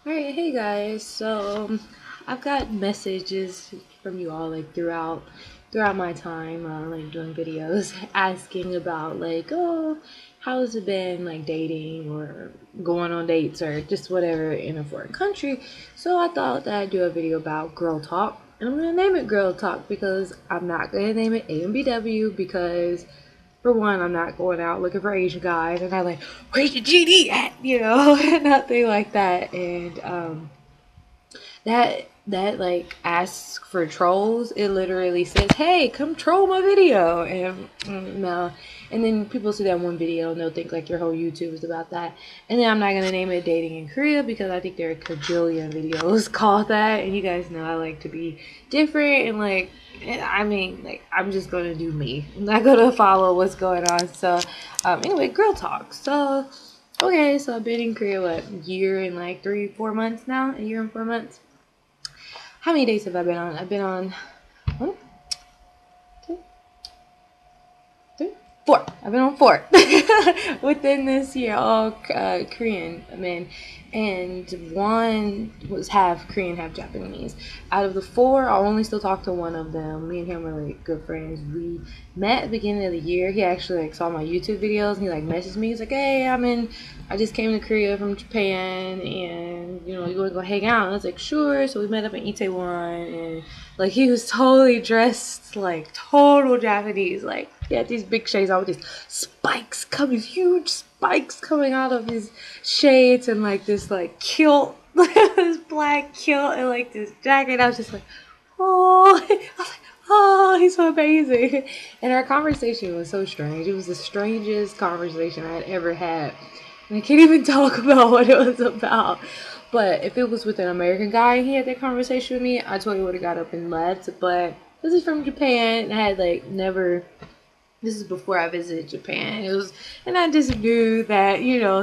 Alright, hey guys. I've got messages from you all like throughout my time like doing videos asking about like, oh, how's it been like dating or going on dates or just whatever in a foreign country. So I thought that I'd do a video about girl talk. And I'm gonna name it Girl Talk because I'm not gonna name it AMBW because for one, I'm not going out looking for Asian guys and I'm like, where's your GD at? Nothing like that. And that like asks for trolls. It literally says, "Hey, come troll my video," and no, and then people see that one video and they'll think like your whole YouTube is about that. And then I'm not gonna name it "Dating in Korea" because I think there are a cajillion videos called that, and you guys know I like to be different and like. I mean, like, I'm just gonna do me. I'm not gonna follow what's going on. Anyway, girl talk. Okay, so I've been in Korea, what, a year and like 3, 4 months now? A year and 4 months. How many days have I been on? I've been on one, two, three, four. I've been on four within this year, all Korean men, and one was half Korean, half Japanese. Out of the four, I only still talk to one of them. Me and him are like good friends. We met at the beginning of the year. He actually like saw my YouTube videos and he like messaged me. He's like, "Hey, I just came to Korea from Japan, and you want to go hang out?" And I was like, "Sure." So we met up in Itaewon, and like he was totally dressed like total Japanese, like he had these big shades on with these spikes coming, huge spikes coming out of his shades, and like this like kilt, this black kilt, and like this jacket. I was just like, oh, I was like, oh, he's so amazing. And our conversation was so strange. It was the strangest conversation I had ever had. And I can't even talk about what it was about. But if it was with an American guy and he had that conversation with me, I totally would have got up and left. But this is from Japan. I had like never. This is before I visited Japan. And I just knew that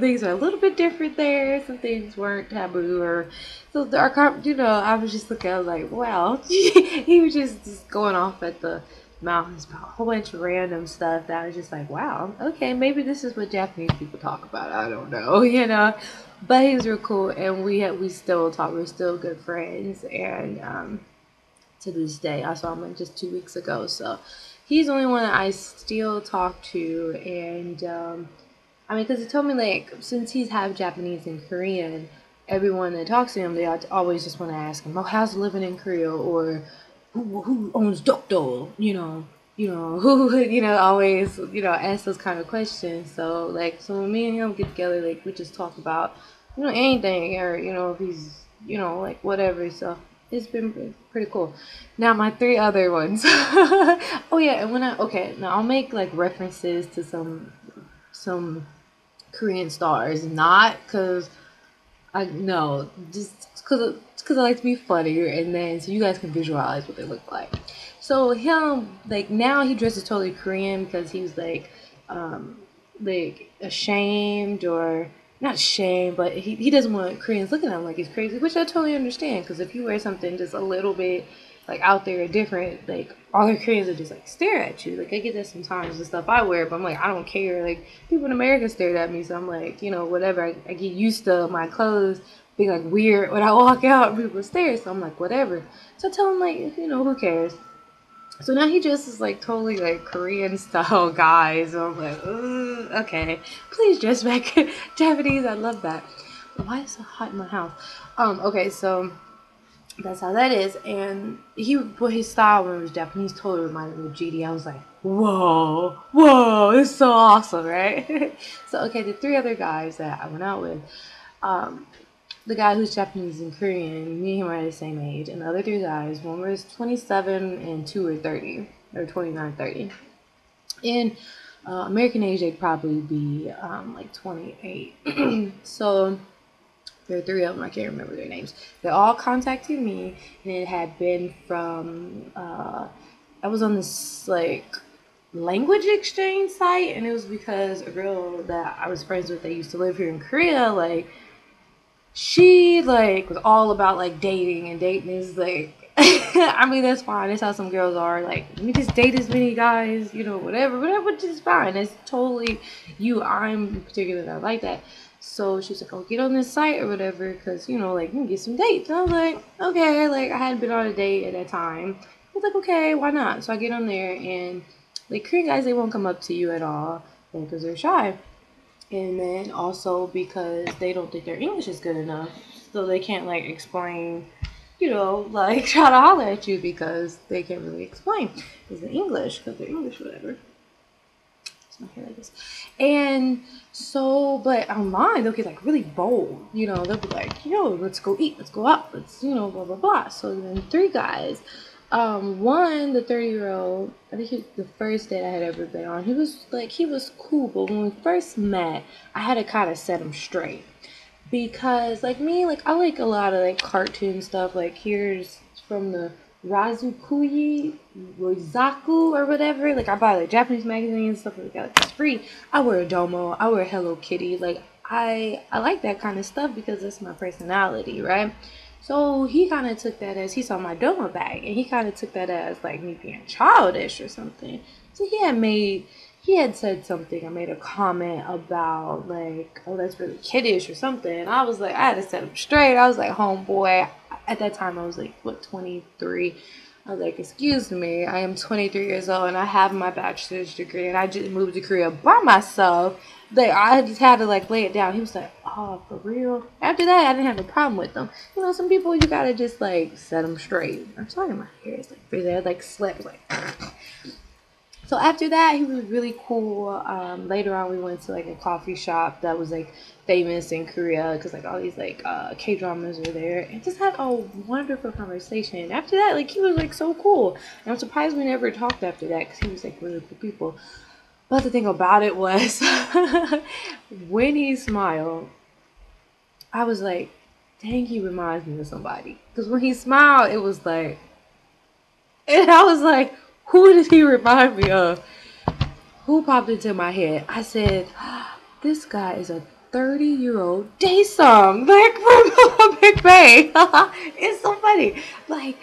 things are a little bit different there. Some things weren't taboo, or so I was just looking. I was like, wow, he was just going off at the mouth about a whole bunch of random stuff that I was just like, wow, okay, maybe this is what Japanese people talk about. I don't know. But he was real cool, and we still talk. We're still good friends, and to this day. I saw him like just 2 weeks ago, so he's the only one that I still talk to. And I mean, because he told me like since he's half Japanese and Korean, everyone that talks to him, they always just want to ask him, "Oh, how's living in Korea?" or "Who owns Dokdo?" Who always ask those kind of questions. So when me and him get together, like we just talk about anything, or if he's like whatever. So it's been pretty cool. Now my three other ones. Oh yeah, and now I'll make like references to some Korean stars, not because I no, just because I like to be funny, and then so you guys can visualize what they look like. So him, like now he dresses totally Korean because he was like ashamed, or not ashamed, but he doesn't want Koreans looking at him like he's crazy, which I totally understand. Because if you wear something just a little bit like out there different, like all the Koreans will just like stare at you. Like I get that sometimes the stuff I wear, but I'm like I don't care. Like people in America stared at me, so I'm like whatever. I get used to my clothes being like weird when I walk out and people stare, so I'm like whatever. So I tell him like who cares. So now he dresses like totally like Korean style guys. So I'm like, okay, please dress back Japanese. I love that. Why is it so hot in my house? Okay, so that's how that is. And his style when it was Japanese totally reminded me of GD. I was like, whoa, it's so awesome, right? So okay, the three other guys that I went out with, um, the guy who's Japanese and Korean, me and him are the same age, and the other three guys, one was 27 and two were 30, or 29, 30. In American age, they'd probably be like 28. So there are three of them. I can't remember their names. They all contacted me, and it had been from I was on this like language exchange site, and it was because a girl that I was friends with that used to live here in Korea, like she like was all about like dating, and dating is like I mean that's fine. That's how some girls are. Like let me just date as many guys, whatever, which is fine. It's totally you. I'm particular that I like that. So she was like, "Oh, get on this site or whatever, because you know, like you can get some dates." And I was like, "Okay." Like I hadn't been on a date at that time. I was like, "Okay, why not?" So I get on there, and like Korean guys, they won't come up to you at all because they're shy, and then also because they don't think their English is good enough, so they can't like explain, you know, like try to holler at you because they can't really explain because the English, because they're English, whatever. It's my hair like this. And so, but online, they'll get like really bold. You know, they'll be like, yo, let's go eat, let's go out, let's, you know, blah, blah, blah. So then three guys. One, the 30-year-old, I think he was the first date I had ever been on. He was cool, but when we first met, I had to kind of set him straight. Because, like me, like I like a lot of like cartoon stuff. Like here's from the Razukuyi Roizaku or whatever. Like I buy like Japanese magazines and stuff like that. Like, it's free. I wear a domo. I wear Hello Kitty. Like I like that kind of stuff because that's my personality, right? So he kind of took that as he saw my domo bag, and he kind of took that as like me being childish or something. So he had said something. I made a comment about like, oh, that's really kiddish or something. And I was like, I had to set him straight. I was like, homeboy. At that time, I was like, what, 23. I was like, excuse me, I am 23 years old and I have my bachelor's degree and I just moved to Korea by myself. Like, I just had to like lay it down. He was like, oh, for real? After that, I didn't have a problem with them. You know, some people, you gotta just like set them straight. I'm sorry, my hair is like frizzy. I like slept like. So after that, he was really cool. Later on, we went to like a coffee shop that was like famous in Korea because like all these like K dramas were there, and just had a wonderful conversation. After that, like he was like so cool, and I'm surprised we never talked after that because he was like really cool people. But the thing about it was, when he smiled, I was like, dang, he reminds me of somebody. Because when he smiled, it was like, and I was like, who did he remind me of? Who popped into my head? I said, this guy is a 30-year-old Daesung, like from Big Bang. It's so funny. Like,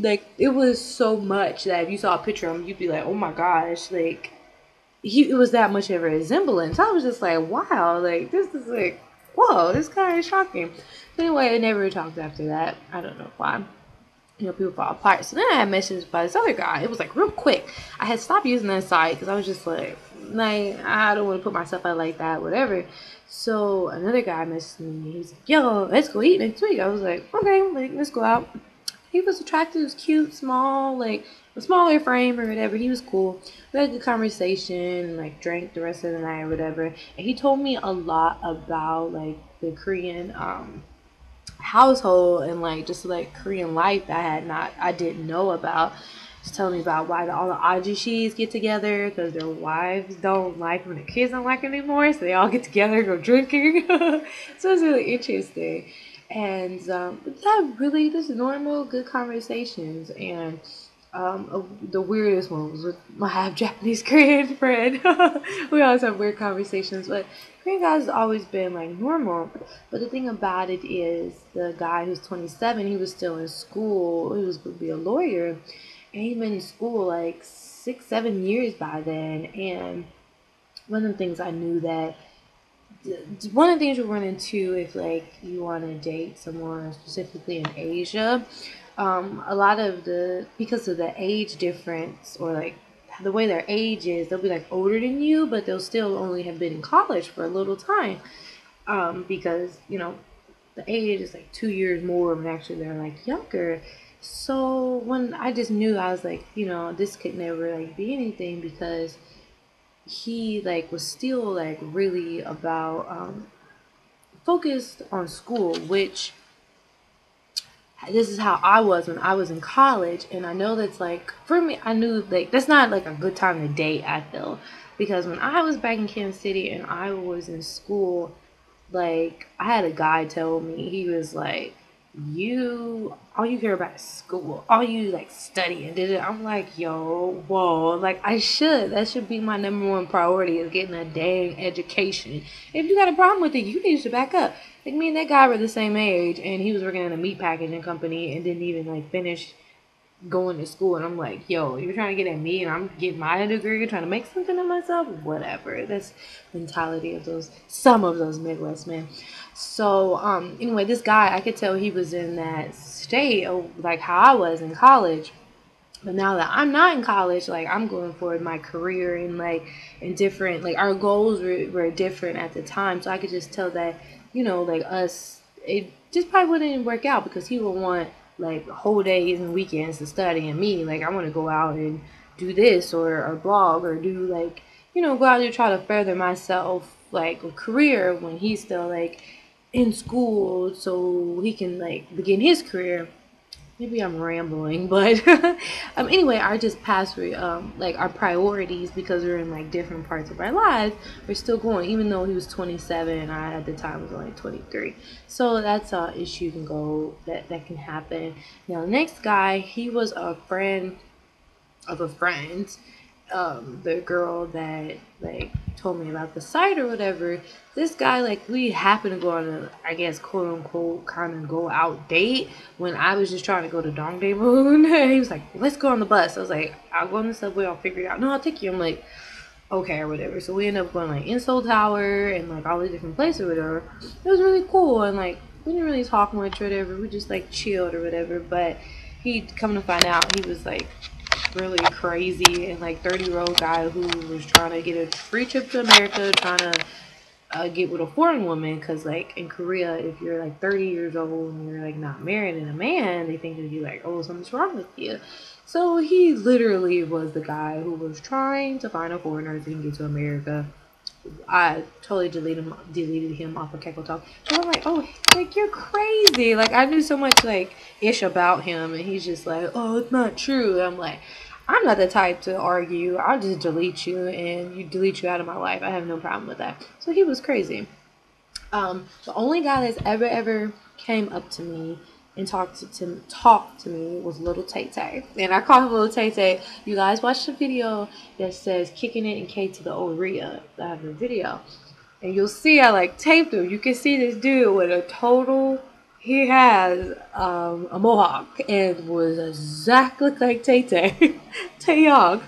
like, it was so much that if you saw a picture of him, you'd be like, oh my gosh, like, it was that much of a resemblance. I was just like, wow, like, this is like, whoa, this guy is shocking. But anyway, I never talked after that. I don't know why. You know, people fall apart. So then I had messaged by this other guy. It was like real quick. I had stopped using that site because I was just like, I don't want to put myself out like that, whatever. So another guy messaged me. He was like, yo, let's go eat next week. I was like, okay, like, let's go out. He was attractive, he was cute, small, like a smaller frame or whatever. He was cool. We had a good conversation, like drank the rest of the night or whatever. And he told me a lot about like the Korean household and like just like Korean life that I didn't know about. Just telling me about why all the ajishis get together because their wives don't like when the kids don't like anymore, so they all get together and go drinking. So it's really interesting, and yeah, really just normal good conversations. And the weirdest one was with my half Japanese Korean friend. We always have weird conversations, but Korean guys has always been like normal. But the thing about it is, the guy who's 27, he was still in school. He was going to be a lawyer, and he'd been in school like 6, 7 years by then. And one of the things I knew that one of the things you run into if like you want to date someone specifically in Asia, a lot of because of the age difference or like the way their age is, they'll be like older than you, but they'll still only have been in college for a little time, because you know the age is like 2 years more, and actually they're like younger. So when I just knew, I was like, you know, this could never like be anything because he like was still like really about focused on school, which this is how I was when I was in college. And I know that's like, for me, I knew like that's not like a good time to date, I feel, because when I was back in Kansas City and I was in school, like I had a guy tell me, he was like, you all you care about is school, all you like study and did it. I'm like, yo, whoa, like that should be my #1 priority, is getting a dang education. If you got a problem with it, you need to back up. Like me and that guy were the same age, and he was working in a meat packaging company and didn't even like finish going to school, and I'm like, yo, you're trying to get at me and I'm getting my degree, you're trying to make something of myself, whatever. That's mentality of some of those Midwest men. So anyway, this guy, I could tell he was in that state of like how I was in college. But now that I'm not in college, like I'm going forward my career and like in different, like our goals were different at the time. So I could just tell that, like us, it just probably wouldn't work out because he would want like whole days and weekends to study, and me, like I want to go out and do this or blog or do like, go out and try to further myself like a career when he's still like in school so he can like begin his career. Maybe I'm rambling, but anyway, I just passed through like our priorities because we're in like different parts of our lives. We're still going, even though he was 27 and I at the time was only 23. So that's a issue can go that can happen. Now, the next guy, he was a friend of a friend, the girl that like told me about the site or whatever. This guy, like, we happened to go on a, I guess, quote unquote, kind of go out date when I was just trying to go to Dongdaemun. And he was like, let's go on the bus. I was like, I'll go on the subway, I'll figure it out. No, I'll take you. I'm like, okay, or whatever. So we ended up going like in Seoul Tower and like all the different places or whatever. It was really cool, and like we didn't really talk much or whatever. We just like chilled or whatever. But he come to find out he was like really crazy and like 30-year-old guy who was trying to get a free trip to America, trying to get with a foreign woman, because like in Korea, if you're like 30 years old and you're like not married and a man, they think that you like, oh, something's wrong with you. So he literally was the guy who was trying to find a foreigner so he can get to America. I totally deleted him off of Keko Talk. So I'm like, oh, like you're crazy. Like I knew so much like ish about him, and he's just like, oh, it's not true. And I'm like, I'm not the type to argue. I'll just delete you and you delete you out of my life. I have no problem with that. So he was crazy. The only guy that's ever came up to me and talked to me was Little Tay Tay, and I call him Little Tay Tay. You guys watch the video that says "Kicking It" and K to the Oria. I have the video, and you'll see I like taped him. You can see this dude with a total. He has a mohawk and was exactly like Tay Tay, Taeyong.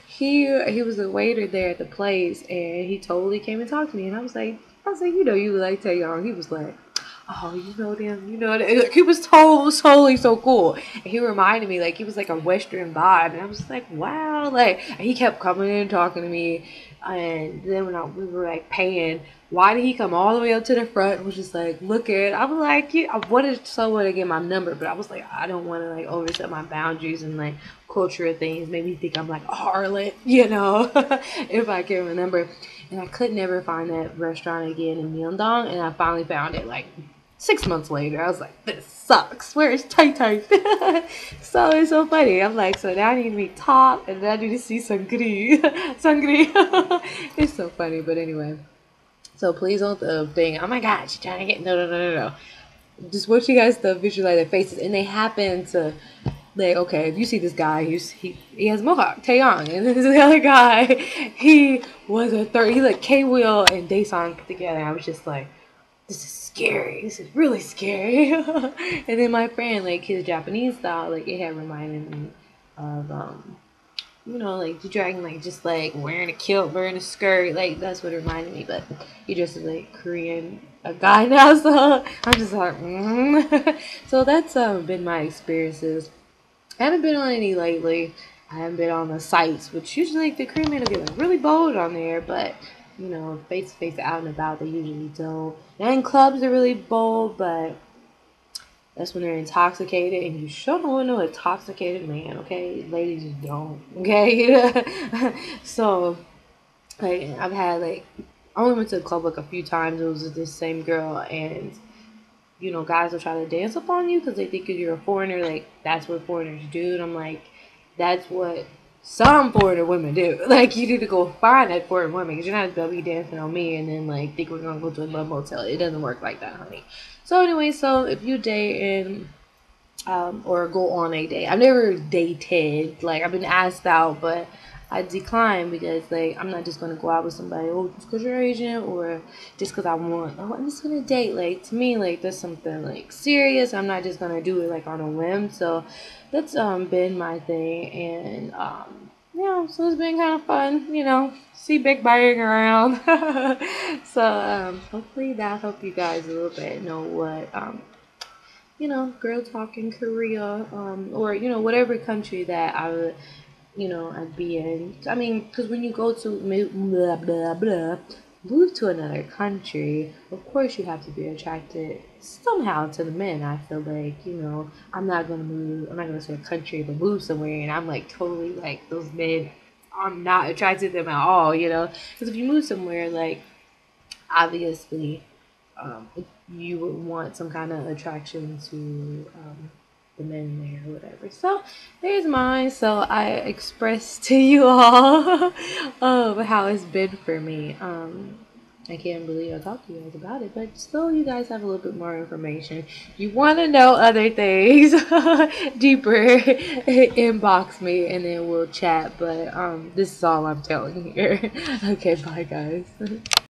He was a waiter there at the place, and he totally came and talked to me, and I was like, you know, you like Taeyong. He was like, oh, you know them, you know that. Like, he was totally so cool. And he reminded me, like, he was like a Western vibe, and I was like, wow, like, and he kept coming in and talking to me, and then when we were like paying, why did he come all the way up to the front and was just like, look at, I was like, yeah, I wanted someone to get my number, but I was like, I don't want to like overstep my boundaries and like cultural things make me think I'm like a harlot, you know, if I can remember. And I could never find that restaurant again in Myeongdong, and I finally found it like 6 months later. I was like, this sucks. Where is Tay Tay? So it's so funny. I'm like, so now I need to meet Top, and then I need to see Sangri. Sangri. It's so funny, but anyway. So please don't think, oh my god, she's trying to get, no. Just want you guys to visualize their faces, and they happen to, like, okay, if you see this guy, he has mohawk, Taeyong, and this the other guy, he was a third, he like K-Will and Daesung together. I was just like, this is scary. This is really scary. And then my friend, like his Japanese style, like it had reminded me of you know, like the dragon, like just like wearing a kilt, wearing a skirt, like that's what it reminded me. But he just is like Korean a guy now, so I'm just like, So that's been my experiences. I haven't been on any lately. I haven't been on the sites, which usually the Korean men will get like really bold on there, but you know, face to face, out and about, they usually don't. Now in clubs, they're really bold, but that's when they're intoxicated, and you sure don't want no intoxicated man, okay? Ladies, just don't, okay? So, like, I've had, like, I only went to the club, like, a few times. It was this same girl, and, you know, guys will try to dance up on you because they think you're a foreigner. Like, that's what foreigners do. And I'm like, that's what some foreigner women do. Like, you need to go find that foreign woman because you're not going to be dancing on me and then, like, think we're going to go to a club motel. It doesn't work like that, honey. So anyway, so if you date and or go on a date, I've never dated. Like I've been asked out, but I decline because like I'm not just gonna go out with somebody just because you're Asian or just because I'm just gonna date. Like to me, like there's something like serious. I'm not just gonna do it like on a whim. So that's been my thing, and yeah, so it's been kind of fun, see Big Bang around. So hopefully that helped you guys a little bit know what girl talk in Korea, or whatever country that I would, I'd be in. I mean, because when you go to blah blah blah, move to another country, of course you have to be attracted somehow to the men. I feel like I'm not gonna move. I'm not gonna say a country, but move somewhere, and I'm like totally like those men. I'm not attracted to them at all, because if you move somewhere like obviously um, you would want some kind of attraction to the men there or whatever. So there's mine. So I expressed to you all of how it's been for me. I can't believe I talked to you guys about it, but still, you guys have a little bit more information. You want to know other things deeper, inbox me and then we'll chat. But this is all I'm telling you here. Okay, bye, guys.